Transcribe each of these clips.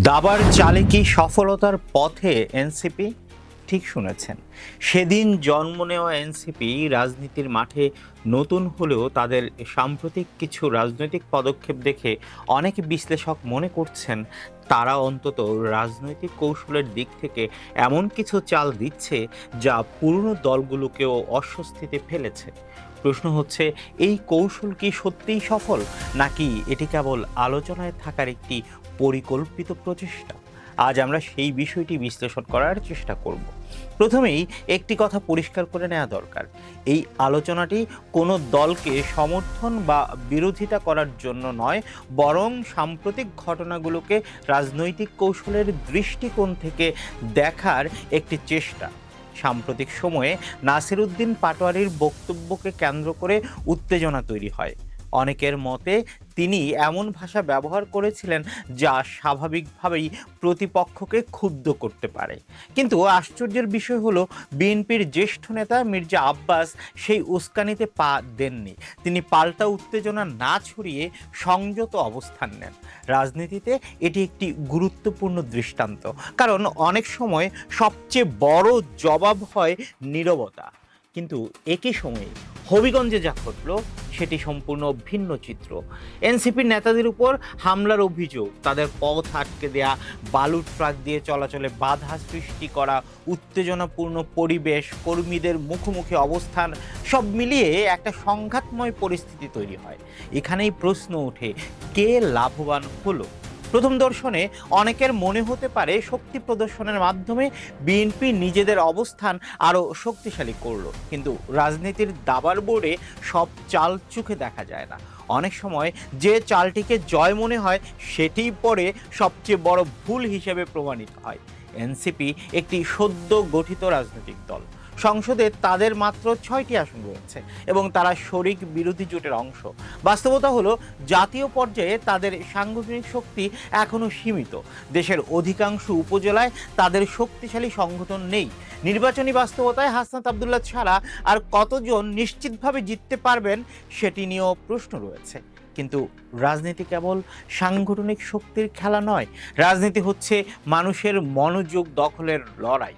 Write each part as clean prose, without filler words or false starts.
দাবার চালে কি সফলতার পথে এনসিপি? ঠিক শুনেছেন। সেদিন জন্ম নেওয়া এনসিপি রাজনীতির মাঠে নতুন হলেও তাদের সাম্প্রতিক কিছু রাজনৈতিক পদক্ষেপ দেখে অনেক বিশ্লেষক মনে করছেন তারা অন্তত রাজনৈতিক কৌশলের দিক থেকে এমন কিছু চাল দিচ্ছে যা পুরনো দলগুলোকেও অস্বস্তিতে ফেলেছে। প্রশ্ন হচ্ছে, এই কৌশল কি সত্যিই সফল, নাকি এটি কেবল আলোচনায় থাকার একটি পরিকল্পিত প্রচেষ্টা? আজ আমরা সেই বিষয়টি বিশ্লেষণ করার চেষ্টা করব। প্রথমেই একটি কথা পরিষ্কার করে নেওয়া দরকার, এই আলোচনাটি কোনো দলকে সমর্থন বা বিরোধিতা করার জন্য নয়, বরং সাম্প্রতিক ঘটনাগুলোকে রাজনৈতিক কৌশলের দৃষ্টিকোণ থেকে দেখার একটি চেষ্টা। সাম্প্রতিক সময়ে নাসিরউদ্দিন পাটোয়ারির বক্তব্যকে কেন্দ্র করে উত্তেজনা তৈরি হয়। অনেকের মতে তিনি এমন ভাষা ব্যবহার করেছিলেন যা স্বাভাবিকভাবেই প্রতিপক্ষকে ক্ষুব্ধ করতে পারে। কিন্তু আশ্চর্যের বিষয় হলো, বিএনপির জ্যেষ্ঠ নেতা মির্জা আব্বাস সেই উস্কানিতে পা দেননি। তিনি পাল্টা উত্তেজনা না ছড়িয়ে সংযত অবস্থান নেন। রাজনীতিতে এটি একটি গুরুত্বপূর্ণ দৃষ্টান্ত, কারণ অনেক সময় সবচেয়ে বড় জবাব হয় নীরবতা। কিন্তু একই সময়ে হবিগঞ্জে যা ঘটল সেটি সম্পূর্ণ ভিন্ন চিত্র। এনসিপির নেতাদের উপর হামলার অভিযোগ, তাদের পথ আটকে দেয়া, বালুর ট্রাক দিয়ে চলাচলে বাধা সৃষ্টি করা, উত্তেজনাপূর্ণ পরিবেশ, কর্মীদের মুখোমুখি অবস্থান, সব মিলিয়ে একটা সংঘাতময় পরিস্থিতি তৈরি হয়। এখানেই প্রশ্ন ওঠে, কে লাভবান হলো? প্রথম দর্শনে অনেকের মনে হতে পারে শক্তি প্রদর্শনের মাধ্যমে বিএনপি নিজেদের অবস্থান আরও শক্তিশালী করলো, কিন্তু রাজনীতির দাবার বোর্ডে সব চাল চোখে দেখা যায় না। অনেক সময় যে চালটিকে জয় মনে হয় সেটিই পরে সবচেয়ে বড় ভুল হিসেবে প্রমাণিত হয়। এনসিপি একটি সদ্য গঠিত রাজনৈতিক দল। সংসদে তাদের মাত্র 6টি আসন রয়েছে এবং তারা শরিক বিরোধী জোটের অংশ। বাস্তবতা হলো, জাতীয় পর্যায়ে তাদের সাংগঠনিক শক্তি এখনও সীমিত। দেশের অধিকাংশ উপজেলায় তাদের শক্তিশালী সংগঠন নেই। নির্বাচনী বাস্তবতায় হাসনাত আব্দুল্লাহ ছাড়া আর কতজন নিশ্চিতভাবে জিততে পারবেন সেটি নিয়েও প্রশ্ন রয়েছে। কিন্তু রাজনীতি কেবল সাংগঠনিক শক্তির খেলা নয়, রাজনীতি হচ্ছে মানুষের মনোযোগ দখলের লড়াই।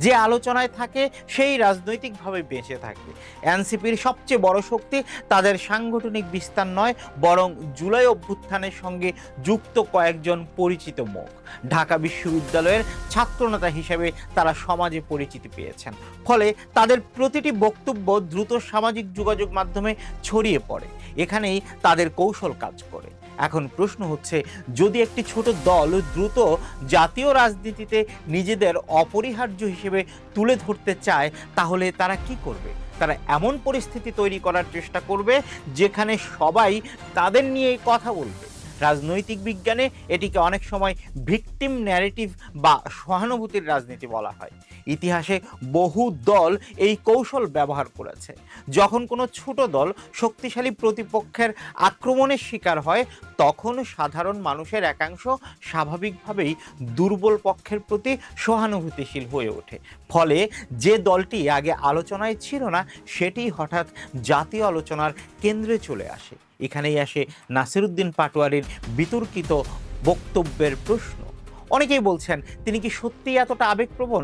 যে আলোচনায় থাকে সেই রাজনৈতিকভাবে বেঁচে থাকে। এনসিপির সবচেয়ে বড় শক্তি তাদের সাংগঠনিক বিস্তার নয়, বরং জুলাই অভ্যুত্থানের সঙ্গে যুক্ত কয়েকজন পরিচিত মুখ। ঢাকা বিশ্ববিদ্যালয়ের ছাত্রনেতা হিসেবে তারা সমাজে পরিচিতি পেয়েছেন, ফলে তাদের প্রতিটি বক্তব্য দ্রুত সামাজিক যোগাযোগ মাধ্যমে ছড়িয়ে পড়ে। এখানেই তাদের কৌশল কাজ করে। এখন প্রশ্ন হচ্ছে, যদি একটি ছোট দল দ্রুত জাতীয় রাজনীতিতে নিজেদের অপরিহার্য হিসেবে তুলে ধরতে চায়, তাহলে তারা কি করবে? তারা এমন পরিস্থিতি তৈরি করার চেষ্টা করবে যেখানে সবাই তাদের নিয়েই কথা বলবে। রাজনৈতিক বিজ্ঞানে এটিকে অনেক সময় ভিকটিম ন্যারেটিভ বা সহানুভূতির রাজনীতি বলা হয়। ইতিহাসে বহু দল এই কৌশল ব্যবহার করেছে। যখন কোনো ছোট দল শক্তিশালী প্রতিপক্ষের আক্রমণের শিকার হয়, তখন সাধারণ মানুষের একাংশ স্বাভাবিকভাবেই দুর্বল পক্ষের প্রতি সহানুভূতিশীল হয়ে ওঠে। ফলে যে দলটি আগে আলোচনায় ছিল না, সেটি হঠাৎ জাতীয় আলোচনার কেন্দ্রে চলে আসে। এখানেই আসে নাসিরউদ্দিন পাটোয়ারির বিতর্কিত বক্তব্যের প্রশ্ন। অনেকেই বলছেন, তিনি কি সত্যিই এতটা আবেগপ্রবণ,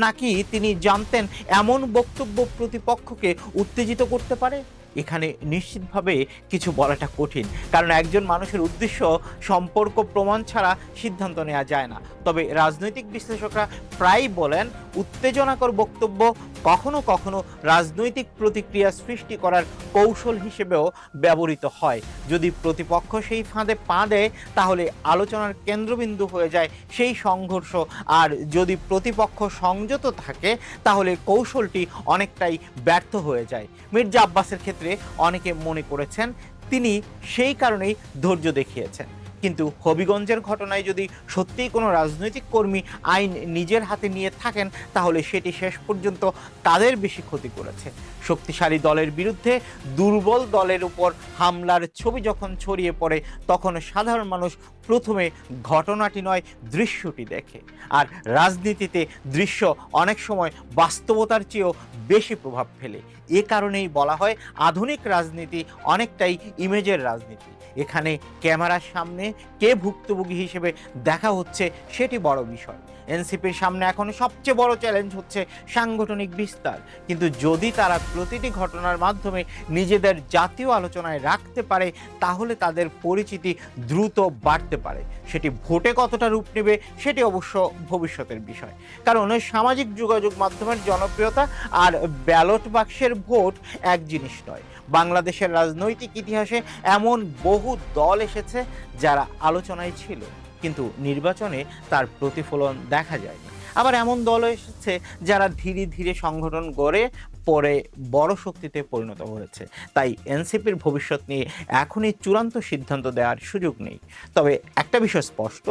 নাকি তিনি জানতেন এমন বক্তব্য প্রতিপক্ষকে উত্তেজিত করতে পারে? এখানে নিশ্চিতভাবে কিছু বলাটা কঠিন, কারণ একজন মানুষের উদ্দেশ্য সম্পর্ক প্রমাণ ছাড়া সিদ্ধান্ত নেওয়া যায় না। তবে রাজনৈতিক বিশ্লেষকরা প্রায়ই বলেন, উত্তেজনাকর বক্তব্য কখনো কখনো রাজনৈতিক প্রতিক্রিয়া সৃষ্টি করার কৌশল হিসেবেও ব্যবহৃত হয়। যদি প্রতিপক্ষ সেই ফাঁদে পা দেয়, তাহলে আলোচনার কেন্দ্রবিন্দু হয়ে যায় সেই সংঘর্ষ, আর যদি প্রতিপক্ষ সংযত থাকে, তাহলে কৌশলটি অনেকটাই ব্যর্থ হয়ে যায়। মির্জা আব্বাসের ক্ষেত্রে অনেকে মনে করেছেন তিনি সেই কারণেই ধৈর্য দেখিয়েছেন। কিন্তু হবিগঞ্জের ঘটনায় যদি সত্যিই কোনো রাজনৈতিক কর্মী আইন নিজের হাতে নিয়ে থাকেন, তাহলে সেটি শেষ পর্যন্ত তাদের বেশি ক্ষতি করেছে। শক্তিশালী দলের বিরুদ্ধে দুর্বল দলের উপর হামলার ছবি যখন ছড়িয়ে পড়ে, তখন সাধারণ মানুষ প্রথমে ঘটনাটি নয়, দৃশ্যটি দেখে। আর রাজনীতিতে দৃশ্য অনেক সময় বাস্তবতার চেয়েও বেশি প্রভাব ফেলে। এ কারণেই বলা হয়, আধুনিক রাজনীতি অনেকটাই ইমেজের রাজনীতি। এখানে ক্যামেরার সামনে কে ভুক্তভোগী হিসেবে দেখা হচ্ছে সেটি বড় বিষয়। এনসিপির সামনে এখন সবচেয়ে বড় চ্যালেঞ্জ হচ্ছে সাংগঠনিক বিস্তার। কিন্তু যদি তারা প্রতিটি ঘটনার মাধ্যমে নিজেদের জাতীয় আলোচনায় রাখতে পারে, তাহলে তাদের পরিচিতি দ্রুত বাড়তে পারে। সেটি ভোটে কতটা রূপ নেবে সেটি অবশ্য ভবিষ্যতের বিষয়। কারণ সামাজিক যোগাযোগ মাধ্যমের জনপ্রিয়তা আর ব্যালট বাক্সের ভোট এক জিনিস নয়। বাংলাদেশের রাজনৈতিক ইতিহাসে এমন বহু দল এসেছে যারা আলোচনায় ছিল, কিন্তু নির্বাচনে তার প্রতিফলন দেখা যায়নি। আবার এমন দলও এসেছে যারা ধীরে ধীরে সংগঠন গড়ে পরে বড় শক্তিতে পরিণত হয়েছে। তাই এনসিপির ভবিষ্যৎ নিয়ে এখনই চূড়ান্ত সিদ্ধান্ত দেওয়ার সুযোগ নেই। তবে একটা বিষয় স্পষ্ট,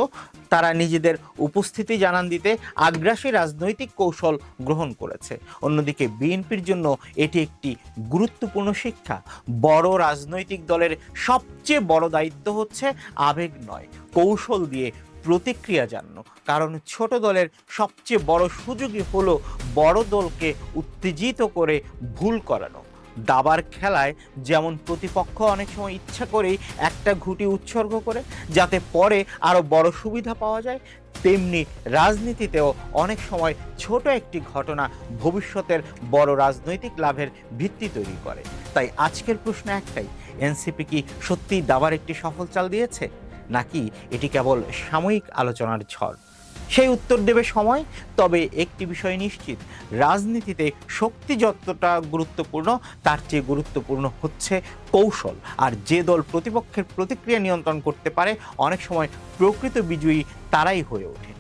তারা নিজেদের উপস্থিতি জানান দিতে আগ্রাসী রাজনৈতিক কৌশল গ্রহণ করেছে। অন্যদিকে বিএনপির জন্য এটি একটি গুরুত্বপূর্ণ শিক্ষা। বড় রাজনৈতিক দলের সবচেয়ে বড় দায়িত্ব হচ্ছে আবেগ নয়, কৌশল দিয়ে প্রতিক্রিয়া জানানো। কারণ ছোট দলের সবচেয়ে বড় সুযোগই হলো বড় দলকে উত্তেজিত করে ভুল করানো। দাবার খেলায় যেমন প্রতিপক্ষ অনেক সময় ইচ্ছা করেই একটা ঘুঁটি উৎসর্গ করে যাতে পরে আরো বড় সুবিধা পাওয়া যায়, তেমনি রাজনীতিতেও অনেক সময় ছোট একটি ঘটনা ভবিষ্যতের বড় রাজনৈতিক লাভের ভিত্তি তৈরি করে। তাই আজকের প্রশ্ন একটাই, এনসিপি কি সত্যিই দাবার একটি সফল চাল দিয়েছে, নাকি এটি কেবল সাময়িক আলোচনার ঝড়? সেই উত্তর দেবে সময়। তবে একটি বিষয় নিশ্চিত, রাজনীতিতে শক্তি যতটা গুরুত্বপূর্ণ, তার চেয়ে গুরুত্বপূর্ণ হচ্ছে কৌশল। আর যে দল প্রতিপক্ষের প্রতিক্রিয়া নিয়ন্ত্রণ করতে পারে, অনেক সময় প্রকৃত বিজয়ী তারাই হয়ে ওঠে।